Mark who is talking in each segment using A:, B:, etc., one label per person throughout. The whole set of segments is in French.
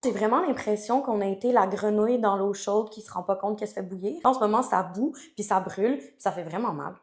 A: J'ai vraiment l'impression qu'on a été la grenouille dans l'eau chaude qui se rend pas compte qu'elle se fait bouillir. En ce moment, ça bout, puis ça brûle, puis ça fait vraiment mal.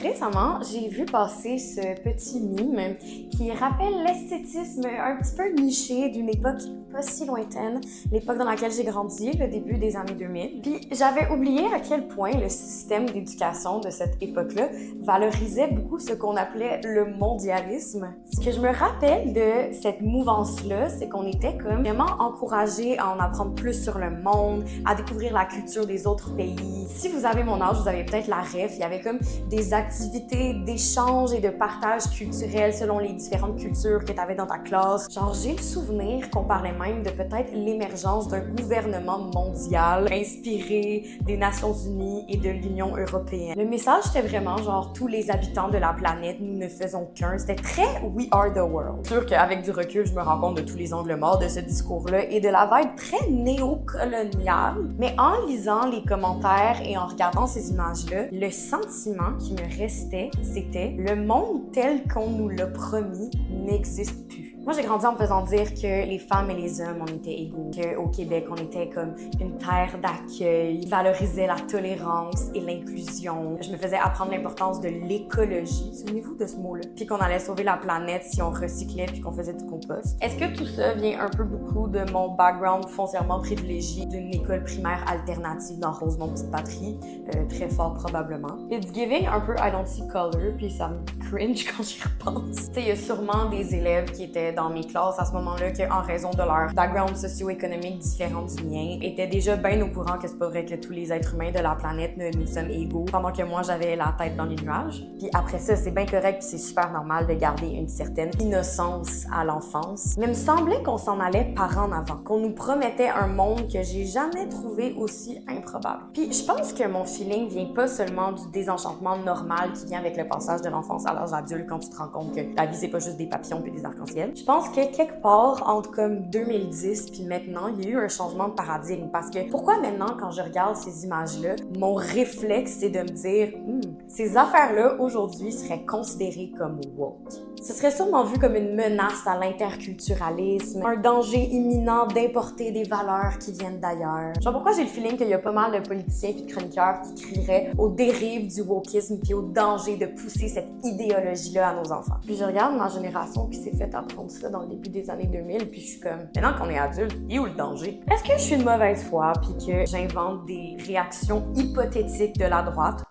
A: Récemment, j'ai vu passer ce petit mime qui rappelle l'esthétisme un petit peu niché d'une époque pas si lointaine, l'époque dans laquelle j'ai grandi, le début des années 2000. Puis j'avais oublié à quel point le système d'éducation de cette époque-là valorisait beaucoup ce qu'on appelait le mondialisme. Ce que je me rappelle de cette mouvance-là, c'est qu'on était comme vraiment encouragés à en apprendre plus sur le monde, à découvrir la culture des autres pays. Si vous avez mon âge, vous avez peut-être la ref, il y avait comme des activités d'échange et de partage culturel selon les différentes cultures que tu avais dans ta classe. Genre, j'ai le souvenir qu'on parlait même de peut-être l'émergence d'un gouvernement mondial inspiré des Nations Unies et de l'Union européenne. Le message, c'était vraiment genre, tous les habitants de la planète, nous ne faisons qu'un. C'était très We are the world. C'est sûr qu'avec du recul, je me rends compte de tous les angles morts de ce discours-là et de la vibe très néocoloniale. Mais en lisant les commentaires et en regardant ces images-là, le sentiment qui me restait, c'était le monde tel qu'on nous l'a promis n'existe plus. Moi, j'ai grandi en me faisant dire que les femmes et les hommes, on était égaux, qu'au Québec, on était comme une terre d'accueil, qui valorisait la tolérance et l'inclusion. Je me faisais apprendre l'importance de l'écologie, souvenez-vous de ce mot-là, puis qu'on allait sauver la planète si on recyclait puis qu'on faisait du compost. Est-ce que tout ça vient un peu beaucoup de mon background foncièrement privilégié d'une école primaire alternative dans Rosemont Petite Patrie? Très fort probablement. It's giving un peu I don't see color, puis ça me cringe quand j'y repense. Tu sais, il y a sûrement des élèves qui étaient dans mes classes à ce moment-là qui, en raison de leur background socio-économique différent du mien, étaient déjà bien au courant que c'est pas vrai que tous les êtres humains de la planète, nous sommes égaux, pendant que moi, j'avais la tête dans les nuages. Puis après ça, c'est bien correct puis c'est super normal de garder une certaine innocence à l'enfance. Mais il me semblait qu'on s'en allait par en avant, qu'on nous promettait un monde que j'ai jamais trouvé aussi improbable. Puis je pense que mon feeling vient pas seulement du désenchantement normal qui vient avec le passage de l'enfance à l'âge adulte quand tu te rends compte que la vie, c'est pas juste des papillons puis des arcs-en-ciel. Je pense que quelque part, entre comme 2010 puis maintenant, il y a eu un changement de paradigme. Parce que pourquoi maintenant, quand je regarde ces images-là, mon réflexe, c'est de me dire ces affaires-là, aujourd'hui, seraient considérées comme woke. Ce serait sûrement vu comme une menace à l'interculturalisme, un danger imminent d'importer des valeurs qui viennent d'ailleurs. Genre pourquoi j'ai le feeling qu'il y a pas mal de politiciens puis de chroniqueurs qui crieraient aux dérives du wokisme puis au danger de pousser cette idéologie-là à nos enfants. Puis je regarde ma génération qui s'est fait apprendre ça dans le début des années 2000 puis je suis comme, maintenant qu'on est adulte, il est où le danger? Est-ce que je suis de mauvaise foi puis que j'invente des réactions hypothétiques de la droite?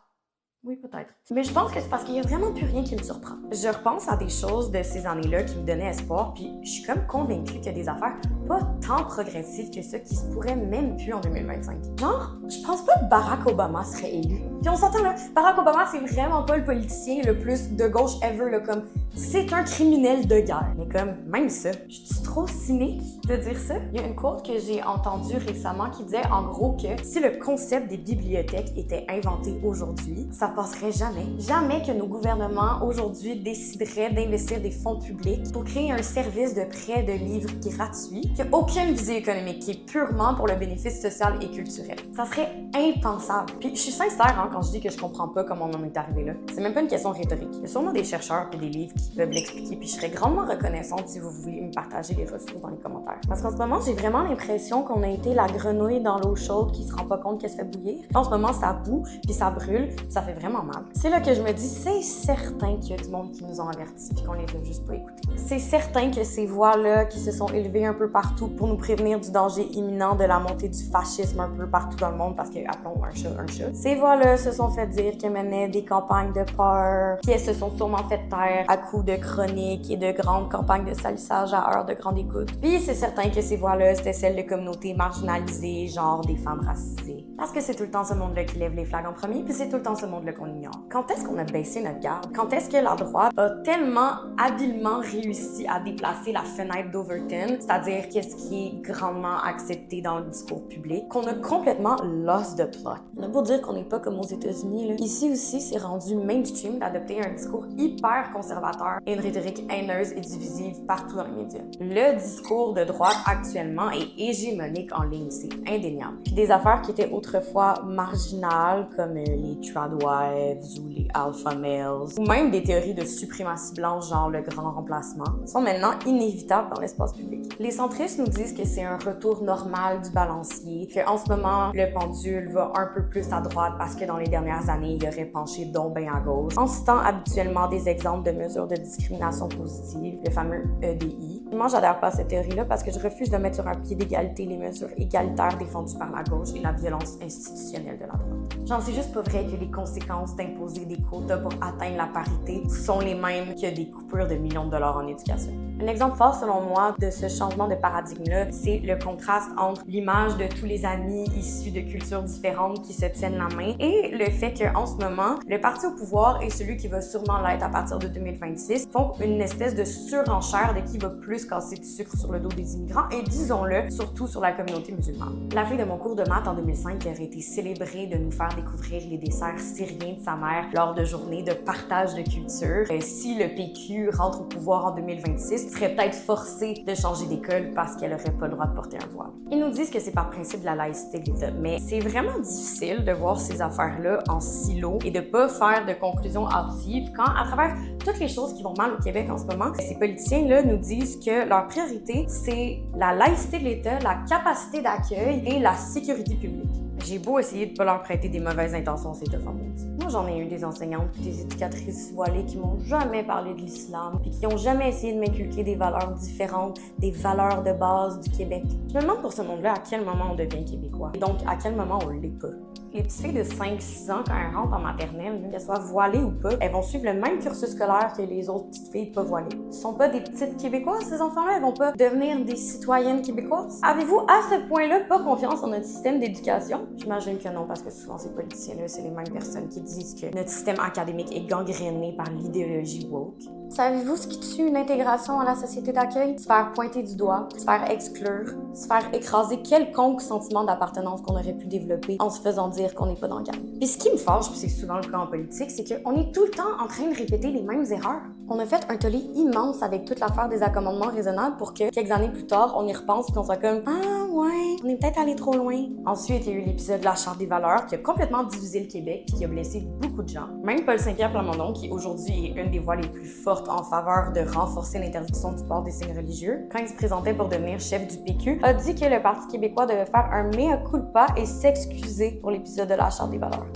A: Oui, peut-être. Mais je pense que c'est parce qu'il y a vraiment plus rien qui me surprend. Je repense à des choses de ces années-là qui me donnaient espoir, puis je suis comme convaincue qu'il y a des affaires pas tant progressives que ça qui se pourraient même plus en 2025. Genre, je pense pas que Barack Obama serait élu. Puis on s'entend là, Barack Obama, c'est vraiment pas le politicien le plus de gauche ever, là, comme c'est un criminel de guerre. Mais comme, même ça, je suis trop cynique de dire ça? Il y a une quote que j'ai entendue récemment qui disait en gros que si le concept des bibliothèques était inventé aujourd'hui, ça passerait jamais. Jamais que nos gouvernements aujourd'hui décideraient d'investir des fonds publics pour créer un service de prêt de livres gratuit qui n'a aucune visée économique, qui est purement pour le bénéfice social et culturel. Ça serait impensable. Puis je suis sincère quand je dis que je comprends pas comment on en est arrivé là. C'est même pas une question rhétorique. Il y a sûrement des chercheurs et des livres qui peuvent l'expliquer, puis je serais grandement reconnaissante si vous voulez me partager les ressources dans les commentaires. Parce qu'en ce moment, j'ai vraiment l'impression qu'on a été la grenouille dans l'eau chaude qui se rend pas compte qu'elle se fait bouillir. En ce moment, ça bout, puis ça brûle, puis ça fait vraiment mal. C'est là que je me dis, c'est certain qu'il y a du monde qui nous ont avertis puis qu'on les a juste pas écoutés. C'est certain que ces voix-là qui se sont élevées un peu partout pour nous prévenir du danger imminent de la montée du fascisme un peu partout dans le monde, parce que, appelons un chat un chat. Ces voix-là se sont fait dire qu'elles menaient des campagnes de peur, puis elles se sont sûrement fait taire à coups de chroniques et de grandes campagnes de salissage à heure de grande écoute. Puis c'est certain que ces voix-là, c'était celles de communautés marginalisées, genre des femmes racisées. Parce que c'est tout le temps ce monde-là qui lève les flags en premier, puis c'est tout le temps ce monde-là qu'on ignore. Quand est-ce qu'on a baissé notre garde? Quand est-ce que la droite a tellement habilement réussi à déplacer la fenêtre d'Overton, c'est-à-dire qu'est-ce qui est grandement accepté dans le discours public, qu'on a complètement lost the plot? On a beau dire qu'on n'est pas comme aux États-Unis, là. Ici aussi, c'est rendu mainstream d'adopter un discours hyper conservateur conservateur et une rhétorique haineuse et divisive partout dans les médias. Le discours de droite actuellement est hégémonique en ligne, c'est indéniable. Puis des affaires qui étaient autrefois marginales, comme les tradwives ou les alpha males, ou même des théories de suprématie blanche, genre le grand remplacement, sont maintenant inévitables dans l'espace public. Les centristes nous disent que c'est un retour normal du balancier, qu'en ce moment, le pendule va un peu plus à droite parce que dans les dernières années, il aurait penché donc bien à gauche, en citant habituellement des exemples de mesures de discrimination positive, le fameux EDI. Moi, j'adhère pas à cette théorie-là parce que je refuse de mettre sur un pied d'égalité les mesures égalitaires défendues par la gauche et la violence institutionnelle de la droite. J'en sais juste pas vrai que les conséquences d'imposer des quotas pour atteindre la parité sont les mêmes que des coupures de millions de dollars en éducation. Un exemple fort, selon moi, de ce changement de paradigme-là, c'est le contraste entre l'image de tous les amis issus de cultures différentes qui se tiennent la main et le fait qu'en ce moment, le parti au pouvoir et celui qui va sûrement l'être à partir de 2026 font une espèce de surenchère de qui va plus casser du sucre sur le dos des immigrants et, disons-le, surtout sur la communauté musulmane. La fille de mon cours de maths en 2005 qui aurait été célébrée de nous faire découvrir les desserts syriens de sa mère lors de journées de partage de culture. Si le PQ rentre au pouvoir en 2026, serait peut-être forcée de changer d'école parce qu'elle n'aurait pas le droit de porter un voile. Ils nous disent que c'est par principe de la laïcité de l'État, mais c'est vraiment difficile de voir ces affaires-là en silo et de pas faire de conclusions hâtives quand, à travers toutes les choses qui vont mal au Québec en ce moment, ces politiciens-là nous disent que leur priorité, c'est la laïcité de l'État, la capacité d'accueil et la sécurité publique. J'ai beau essayer de pas leur prêter des mauvaises intentions, c'est tough en maudit. Moi, j'en ai eu des enseignantes et des éducatrices voilées qui m'ont jamais parlé de l'islam puis qui ont jamais essayé de m'inculquer des valeurs différentes, des valeurs de base du Québec. Je me demande pour ce monde-là à quel moment on devient québécois et donc à quel moment on l'est pas. Les petites filles de 5-6 ans, quand elles rentrent en maternelle, qu'elles soient voilées ou pas, elles vont suivre le même cursus scolaire que les autres petites filles pas voilées. Ce sont pas des petites Québécoises, ces enfants-là, elles vont pas devenir des citoyennes québécoises. Avez-vous à ce point-là pas confiance en notre système d'éducation? J'imagine que non, parce que souvent ces politiciens-là, c'est les mêmes personnes qui disent que notre système académique est gangréné par l'idéologie woke. Savez-vous ce qui tue une intégration à la société d'accueil? Se faire pointer du doigt, se faire exclure, se faire écraser quelconque sentiment d'appartenance qu'on aurait pu développer en se faisant dire qu'on n'est pas dans le gang. Puis ce qui me fâche, puis c'est souvent le cas en politique, c'est qu'on est tout le temps en train de répéter les mêmes erreurs. On a fait un tollé immense avec toute l'affaire des accommodements raisonnables pour que, quelques années plus tard, on y repense et qu'on soit comme « Ah ouais, on est peut-être allé trop loin ». Ensuite, il y a eu l'épisode de la Charte des valeurs qui a complètement divisé le Québec et qui a blessé beaucoup de gens. Même Paul Saint-Pierre Plamondon, qui aujourd'hui est une des voix les plus fortes en faveur de renforcer l'interdiction du port des signes religieux, quand il se présentait pour devenir chef du PQ, a dit que le Parti québécois devait faire un mea culpa et s'excuser pour l'épisode de la Charte des valeurs.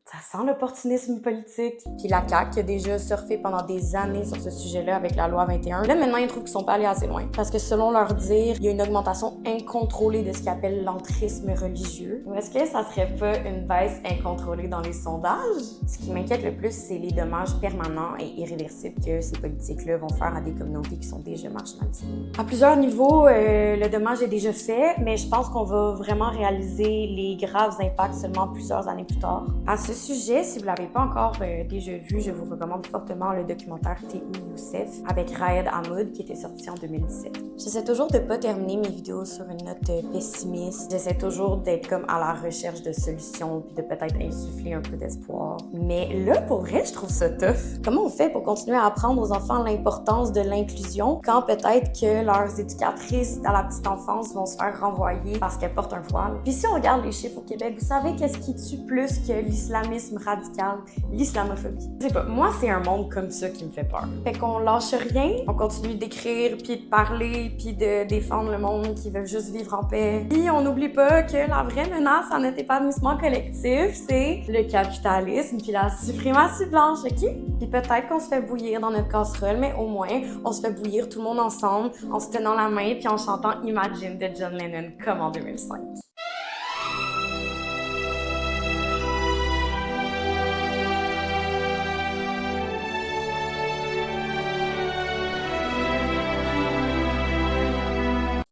A: Ça sent l'opportunisme politique. Puis la CAQ qui a déjà surfé pendant des années sur ce sujet-là avec la loi 21. Là, maintenant, ils trouvent qu'ils sont pas allés assez loin. Parce que selon leur dire, il y a une augmentation incontrôlée de ce qu'ils appellent l'entrisme religieux. Ou est-ce que ça serait pas une baisse incontrôlée dans les sondages? Ce qui m'inquiète le plus, c'est les dommages permanents et irréversibles que ces politiques-là vont faire à des communautés qui sont déjà marginalisées. À plusieurs niveaux, le dommage est déjà fait, mais je pense qu'on va vraiment réaliser les graves impacts seulement plusieurs années plus tard. À ce sujet, si vous l'avez pas encore déjà vu, je vous recommande fortement le documentaire T.U. Youssef avec Raed Hamoud qui était sorti en 2017. J'essaie toujours de pas terminer mes vidéos sur une note pessimiste. J'essaie toujours d'être comme à la recherche de solutions puis de peut-être insuffler un peu d'espoir. Mais là, pour vrai, je trouve ça tough. Comment on fait pour continuer à apprendre aux enfants l'importance de l'inclusion quand peut-être que leurs éducatrices à la petite enfance vont se faire renvoyer parce qu'elles portent un voile? Puis si on regarde les chiffres au Québec, vous savez qu'est-ce qui tue plus que l'islamisme radical, l'islamophobie? Je sais pas, moi c'est un monde comme ça qui me fait peur. Fait qu'on lâche rien, on continue d'écrire, puis de parler, puis de défendre le monde qui veut juste vivre en paix. Puis on n'oublie pas que la vraie menace à notre épanouissement collectif, c'est le capitalisme puis la suprématie blanche, ok? Puis peut-être qu'on se fait bouillir dans notre casserole, mais au moins on se fait bouillir tout le monde ensemble, en se tenant la main puis en chantant Imagine de John Lennon comme en 2005.